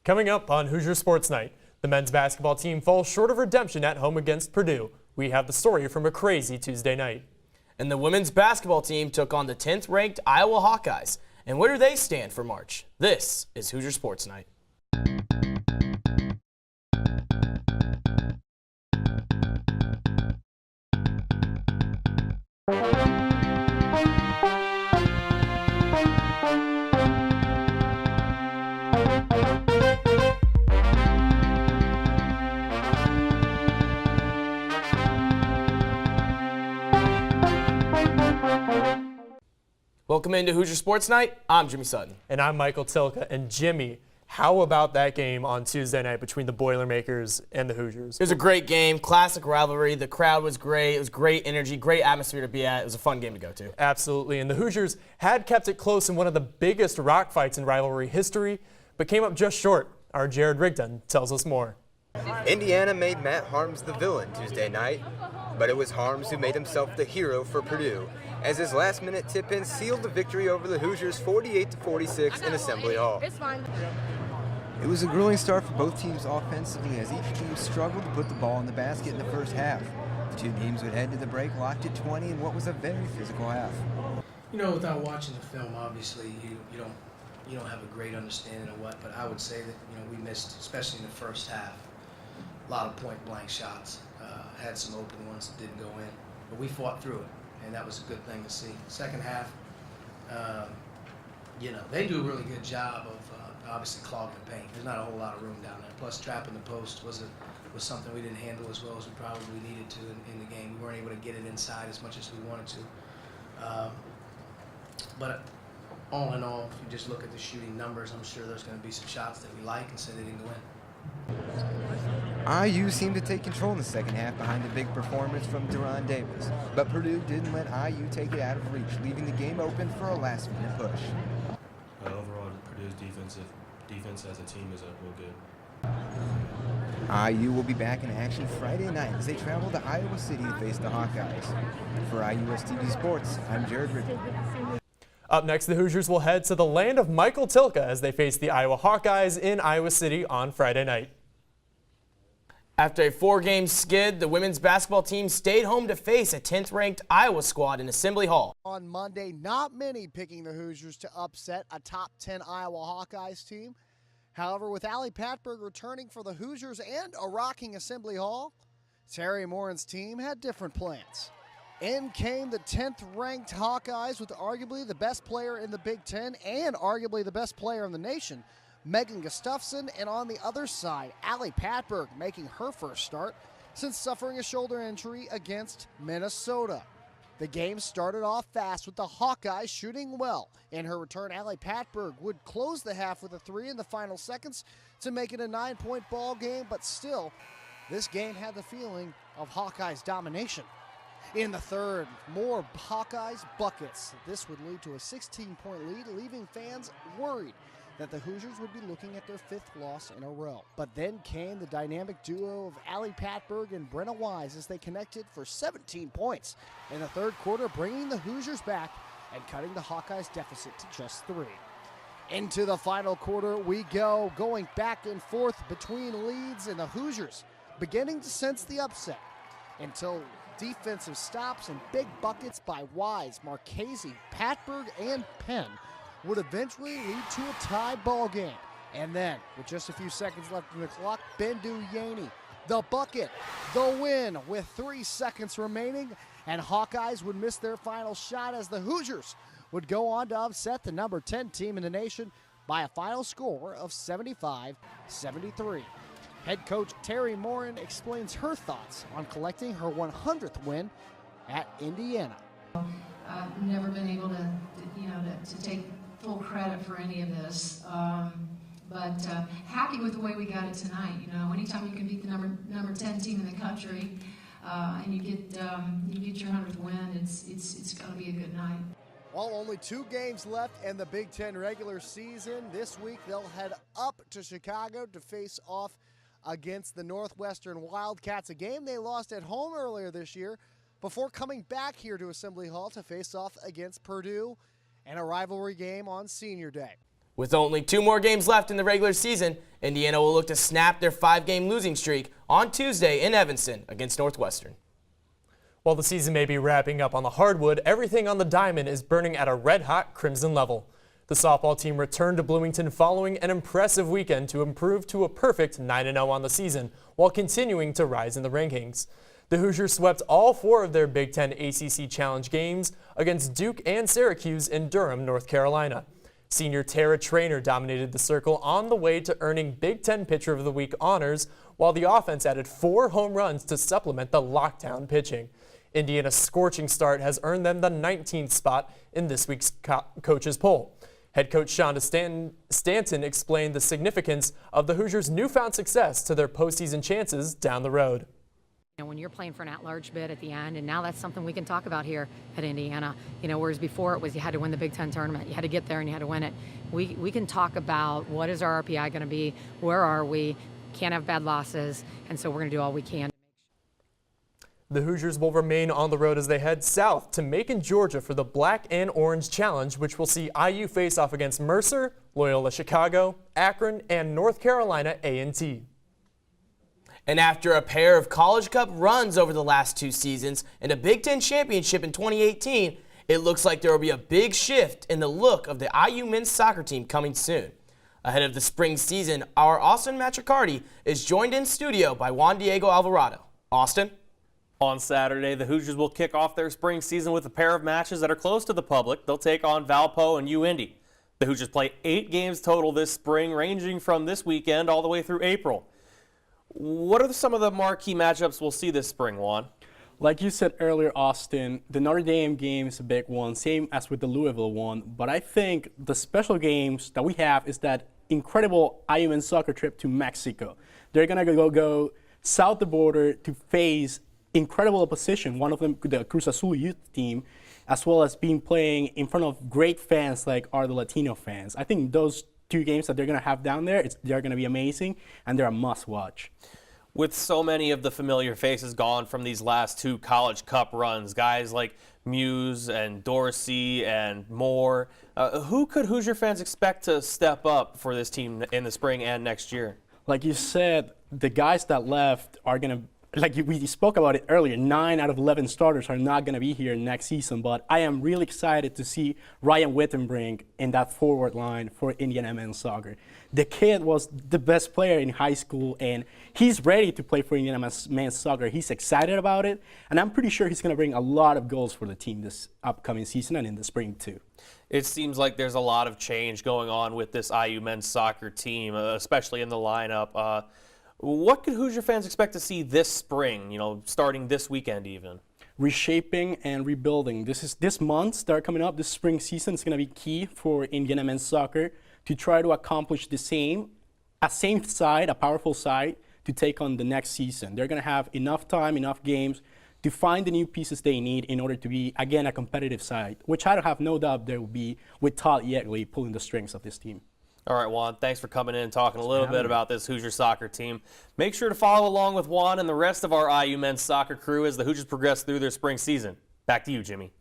Coming up on Hoosier Sports Night, the men's basketball team falls short of redemption at home against Purdue. We have the story from a crazy Tuesday night. And the women's basketball team took on the 10th ranked Iowa Hawkeyes. And where do they stand for March? This is Hoosier Sports Night. Welcome into Hoosier Sports Night. I'm Jimmy Sutton. And I'm Michael Tilka. And Jimmy, how about that game on Tuesday night between the Boilermakers and the Hoosiers? It was a great game, classic rivalry. The crowd was great. It was great energy, great atmosphere to be at. It was a fun game to go to. Absolutely. And the Hoosiers had kept it close in one of the biggest rock fights in rivalry history, but came up just short. Our Jared Rigdon tells us more. Indiana made Matt Harms the villain Tuesday night, but it was Harms who made himself the hero for Purdue, as his last-minute tip-in sealed the victory over the Hoosiers 48-46 in Assembly Hall. It's fine. It was a grueling start for both teams offensively as each team struggled to put the ball in the basket in the first half. The two teams would head to the break locked at 20 in what was a very physical half. You know, without watching the film, obviously you don't have a great understanding of what, but I would say that we missed, especially in the first half, a lot of point-blank shots. Had some open ones that didn't go in, but we fought through it, and that was a good thing to see. Second half, they do a really good job of obviously clogging the paint. There's not a whole lot of room down there. Plus, trapping the post was something we didn't handle as well as we probably needed to in the game. We weren't able to get it inside as much as we wanted to. But all in all, if you just look at the shooting numbers, I'm sure there's going to be some shots that we like and so they didn't go in. IU seemed to take control in the second half behind a big performance from Deron Davis, but Purdue didn't let IU take it out of reach, leaving the game open for a last-minute push. Overall, Purdue's defense as a team is real good. IU will be back in action Friday night as they travel to Iowa City to face the Hawkeyes. For IUSTV Sports, I'm Jared Rickey. Up next, the Hoosiers will head to the land of Michael Tilka as they face the Iowa Hawkeyes in Iowa City on Friday night. After a 4-game skid, the women's basketball team stayed home to face a 10th-ranked Iowa squad in Assembly Hall. On Monday, not many picking the Hoosiers to upset a top 10 Iowa Hawkeyes team. However, with Allie Patberg returning for the Hoosiers and a rocking Assembly Hall, Terry Morin's team had different plans. In came the 10th-ranked Hawkeyes with arguably the best player in the Big Ten and arguably the best player in the nation, Megan Gustafson, and on the other side, Allie Patberg making her first start since suffering a shoulder injury against Minnesota. The game started off fast with the Hawkeyes shooting well. In her return, Allie Patberg would close the half with a 3 in the final seconds to make it a 9-point ball game, but still, this game had the feeling of Hawkeyes domination. In the third, more Hawkeyes buckets. This would lead to a 16-point lead, leaving fans worried that the Hoosiers would be looking at their 5th loss in a row. But then came the dynamic duo of Allie Patberg and Brenna Wise as they connected for 17 points in the third quarter, bringing the Hoosiers back and cutting the Hawkeyes' deficit to just 3. Into the final quarter we go, going back and forth between leads and the Hoosiers beginning to sense the upset until defensive stops and big buckets by Wise, Marchese, Patberg, and Penn would eventually lead to a tie ball game. And then, with just a few seconds left in the clock, Bendu Yaney, the bucket, the win with 3 seconds remaining, and Hawkeyes would miss their final shot as the Hoosiers would go on to upset the number 10 team in the nation by a final score of 75-73. Head coach Terry Morin explains her thoughts on collecting her 100th win at Indiana. I've never been able to take full credit for any of this, but happy with the way we got it tonight. Anytime you can beat the number 10 team in the country and you get your 100th win, it's going to be a good night. While only 2 games left in the Big Ten regular season, this week they'll head up to Chicago to face off against the Northwestern Wildcats, a game they lost at home earlier this year, before coming back here to Assembly Hall to face off against Purdue and a rivalry game on Senior Day. With only 2 more games left in the regular season, Indiana will look to snap their 5-game losing streak on Tuesday in Evanston against Northwestern. While the season may be wrapping up on the hardwood, everything on the diamond is burning at a red-hot crimson level. The softball team returned to Bloomington following an impressive weekend to improve to a perfect 9-0 on the season, while continuing to rise in the rankings. The Hoosiers swept all 4 of their Big Ten ACC Challenge games against Duke and Syracuse in Durham, North Carolina. Senior Tara Traynor dominated the circle on the way to earning Big Ten Pitcher of the Week honors, while the offense added 4 home runs to supplement the lockdown pitching. Indiana's scorching start has earned them the 19th spot in this week's coaches poll. Head coach Shonda Stanton explained the significance of the Hoosiers' newfound success to their postseason chances down the road. When you're playing for an at-large bid at the end, and now that's something we can talk about here at Indiana. Whereas before it was you had to win the Big Ten tournament, you had to get there and you had to win it. We can talk about what is our RPI going to be, where are we, can't have bad losses, and so we're going to do all we can. The Hoosiers will remain on the road as they head south to Macon, Georgia for the Black and Orange Challenge, which will see IU face off against Mercer, Loyola Chicago, Akron, and North Carolina A&T. And after a pair of College Cup runs over the last 2 seasons and a Big Ten championship in 2018, it looks like there will be a big shift in the look of the IU men's soccer team coming soon. Ahead of the spring season, our Austin Matricardi is joined in studio by Juan Diego Alvarado. Austin? On Saturday, the Hoosiers will kick off their spring season with a pair of matches that are close to the public. They'll take on Valpo and UIndy. The Hoosiers play 8 games total this spring, ranging from this weekend all the way through April. What are some of the marquee matchups we'll see this spring, Juan? Like you said earlier, Austin, the Notre Dame game is a big one, same as with the Louisville one. But I think the special games that we have is that incredible IU men's soccer trip to Mexico. They're going to go south the border to face incredible opposition, one of them the Cruz Azul youth team, as well as playing in front of great fans like are the Latino fans. I think those 2 games that they're going to have down there, they're going to be amazing, and they're a must-watch. With so many of the familiar faces gone from these last 2 College Cup runs, guys like Muse and Dorsey and Moore, who could Hoosier fans expect to step up for this team in the spring and next year? Like you said, the guys that left are going to, like we spoke about it earlier, 9 out of 11 starters are not going to be here next season, but I am really excited to see Ryan Wittenbrink in that forward line for Indiana men's soccer. The kid was the best player in high school, and he's ready to play for Indiana men's soccer. He's excited about it, and I'm pretty sure he's going to bring a lot of goals for the team this upcoming season and in the spring too. It seems like there's a lot of change going on with this IU men's soccer team, especially in the lineup. What could Hoosier fans expect to see this spring, starting this weekend even? Reshaping and rebuilding. This month, start coming up, this spring season is going to be key for Indiana men's soccer to try to accomplish the same side, a powerful side, to take on the next season. They're going to have enough time, enough games to find the new pieces they need in order to be, again, a competitive side, which I have no doubt there will be with Todd Yegley pulling the strings of this team. All right, Juan, thanks for coming in and talking a little bit about this Hoosier soccer team. Make sure to follow along with Juan and the rest of our IU men's soccer crew as the Hoosiers progress through their spring season. Back to you, Jimmy.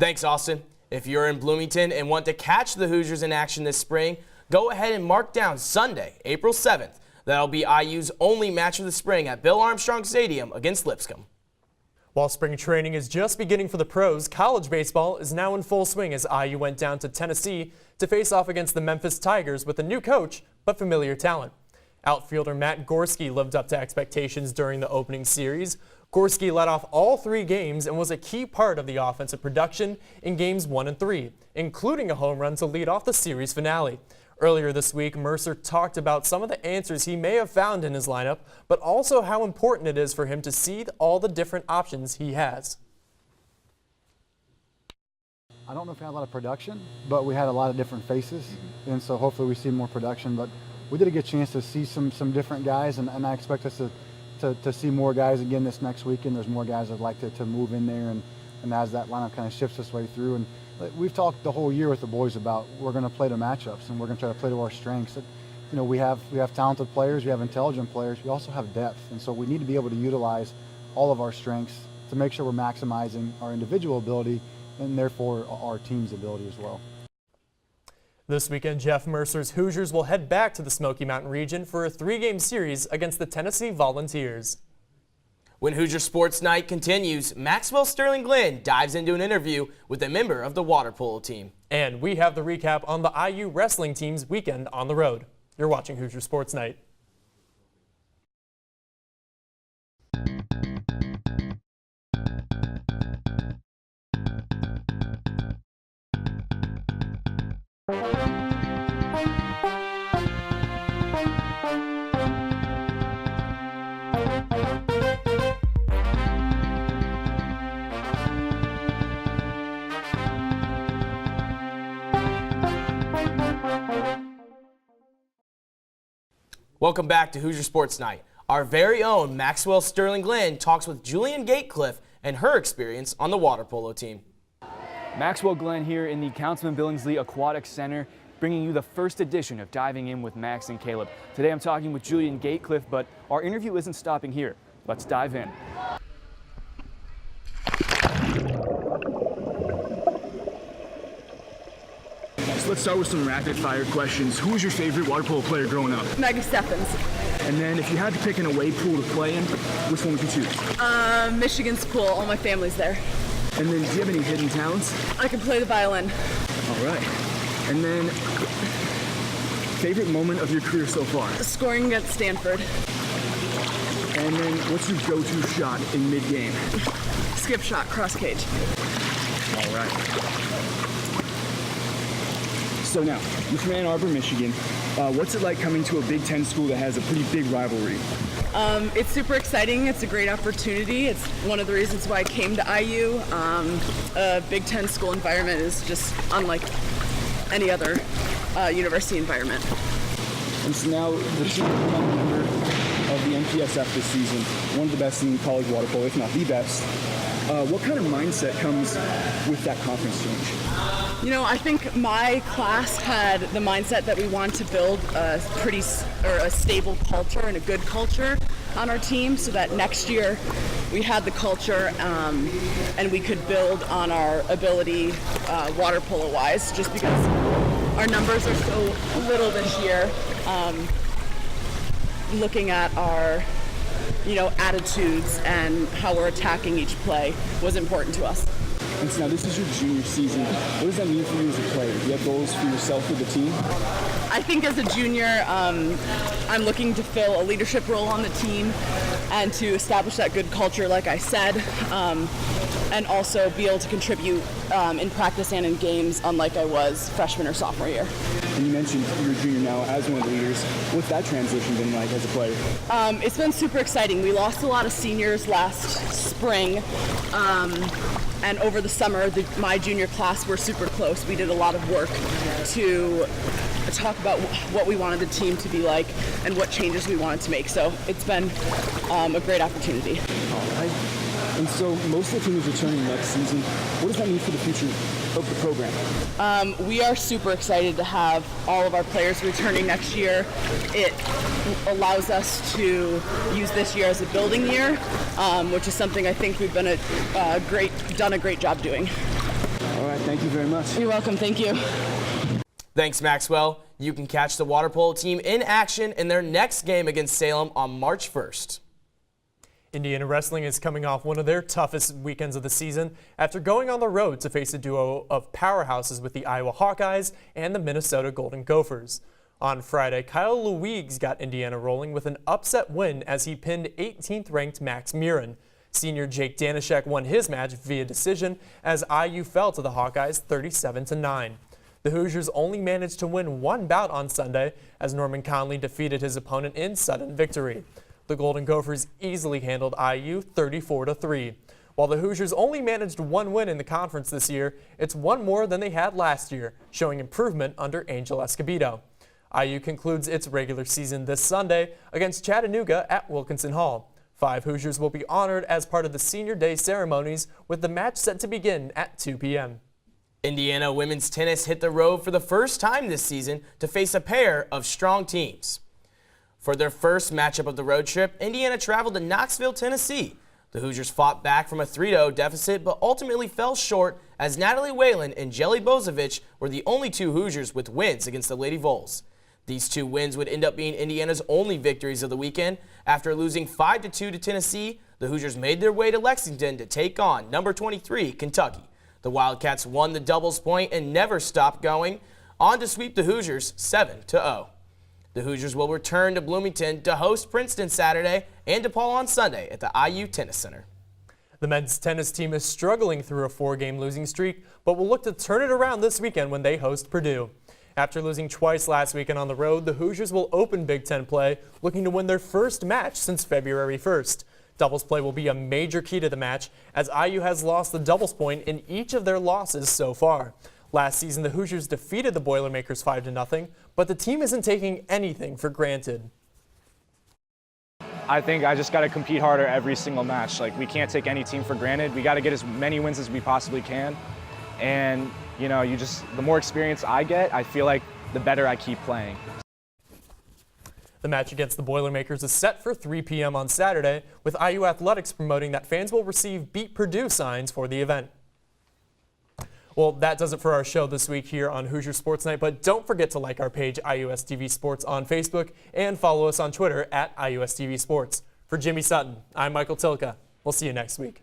Thanks, Austin. If you're in Bloomington and want to catch the Hoosiers in action this spring, go ahead and mark down Sunday, April 7th. That'll be IU's only match of the spring at Bill Armstrong Stadium against Lipscomb. While spring training is just beginning for the pros, college baseball is now in full swing as IU went down to Tennessee to face off against the Memphis Tigers with a new coach but familiar talent. Outfielder Matt Gorski lived up to expectations during the opening series. Gorski led off all 3 games and was a key part of the offensive production in games 1 and 3, including a home run to lead off the series finale. Earlier this week, Mercer talked about some of the answers he may have found in his lineup, but also how important it is for him to see all the different options he has. I don't know if we had a lot of production, but we had a lot of different faces, and so hopefully we see more production. But we did get a chance to see some different guys, and I expect us to see more guys again this next weekend. There's more guys I'd like to move in there, and as that lineup kind of shifts its way through. And we've talked the whole year with the boys about we're going to play the matchups and we're going to try to play to our strengths. We have talented players, we have intelligent players, we also have depth, and so we need to be able to utilize all of our strengths to make sure we're maximizing our individual ability and therefore our team's ability as well. This weekend, Jeff Mercer's Hoosiers will head back to the Smoky Mountain region for a 3-game series against the Tennessee Volunteers. When Hoosier Sports Night continues, Maxwell Sterling Glenn dives into an interview with a member of the water polo team. And we have the recap on the IU wrestling team's weekend on the road. You're watching Hoosier Sports Night. Welcome back to Hoosier Sports Night. Our very own Maxwell Sterling Glenn talks with Julian Gatecliff and her experience on the water polo team. Maxwell Glenn here in the Councilman Billingsley Aquatic Center, bringing you the first edition of Diving In with Max and Caleb. Today I'm talking with Julian Gatecliff, but our interview isn't stopping here. Let's dive in. So let's start with some rapid fire questions. Who was your favorite water polo player growing up? Maggie Steffens. And then if you had to pick an away pool to play in, which one would you choose? Michigan's pool. All my family's there. And then do you have any hidden talents? I can play the violin. All right. And then favorite moment of your career so far? Scoring against Stanford. And then what's your go-to shot in mid-game? Skip shot, cross cage. All right. So now, you're from Ann Arbor, Michigan. What's it like coming to a Big Ten school that has a pretty big rivalry? It's super exciting. It's a great opportunity. It's one of the reasons why I came to IU. A Big Ten school environment is just unlike any other university environment. And so now, the team become a member of the MPSF this season, one of the best in college water polo, if not the best. What kind of mindset comes with that conference change? You know, I think my class had the mindset that we want to build a stable culture and a good culture on our team, so that next year we had the culture and we could build on our ability water polo wise, just because our numbers are so little this year. Looking at our attitudes and how we're attacking each play was important to us. And so now this is your junior season. What does that mean for you as a player? Do you have goals for yourself or the team? I think as a junior, I'm looking to fill a leadership role on the team and to establish that good culture, like I said, and also be able to contribute in practice and in games, unlike I was freshman or sophomore year. And you mentioned you're a junior now as one of the leaders. What's that transition been like as a player? It's been super exciting. We lost a lot of seniors last spring. And over the summer, my junior class were super close. We did a lot of work to talk about what we wanted the team to be like and what changes we wanted to make. So it's been a great opportunity. All right. And so most of the team is returning next season. What does that mean for the future of the program? We are super excited to have all of our players returning next year. It allows us to use this year as a building year, which is something I think we've been done a great job doing. All right, thank you very much. You're welcome, thank you. Thanks, Maxwell. You can catch the water polo team in action in their next game against Salem on March 1st. Indiana Wrestling is coming off one of their toughest weekends of the season after going on the road to face a duo of powerhouses with the Iowa Hawkeyes and the Minnesota Golden Gophers. On Friday, Kyle Louigs got Indiana rolling with an upset win as he pinned 18th-ranked Max Murin. Senior Jake Danishek won his match via decision as IU fell to the Hawkeyes 37-9. The Hoosiers only managed to win one bout on Sunday as Norman Conley defeated his opponent in sudden victory. The Golden Gophers easily handled IU 34-3. While the Hoosiers only managed one win in the conference this year, it's one more than they had last year, showing improvement under Angel Escobedo. IU concludes its regular season this Sunday against Chattanooga at Wilkinson Hall. 5 Hoosiers will be honored as part of the Senior Day ceremonies, with the match set to begin at 2 p.m. Indiana women's tennis hit the road for the first time this season to face a pair of strong teams. For their first matchup of the road trip, Indiana traveled to Knoxville, Tennessee. The Hoosiers fought back from a 3-0 deficit, but ultimately fell short as Natalie Whalen and Jelly Bozovic were the only two Hoosiers with wins against the Lady Vols. These two wins would end up being Indiana's only victories of the weekend. After losing 5-2 to Tennessee, the Hoosiers made their way to Lexington to take on number 23, Kentucky. The Wildcats won the doubles point and never stopped going, on to sweep the Hoosiers 7-0. The Hoosiers will return to Bloomington to host Princeton Saturday and DePaul on Sunday at the IU Tennis Center. The men's tennis team is struggling through a 4-game losing streak, but will look to turn it around this weekend when they host Purdue. After losing twice last weekend on the road, the Hoosiers will open Big Ten play, looking to win their first match since February 1st. Doubles play will be a major key to the match, as IU has lost the doubles point in each of their losses so far. Last season, the Hoosiers defeated the Boilermakers 5-0, but the team isn't taking anything for granted. I think I just got to compete harder every single match. Like, we can't take any team for granted. We got to get as many wins as we possibly can. And, you know, the more experience I get, I feel like the better I keep playing. The match against the Boilermakers is set for 3 p.m. on Saturday, with IU Athletics promoting that fans will receive Beat Purdue signs for the event. Well, that does it for our show this week here on Hoosier Sports Night, but don't forget to like our page, IUSTV Sports, on Facebook, and follow us on Twitter at IUSTV Sports. For Jimmy Sutton, I'm Michael Tilka. We'll see you next week.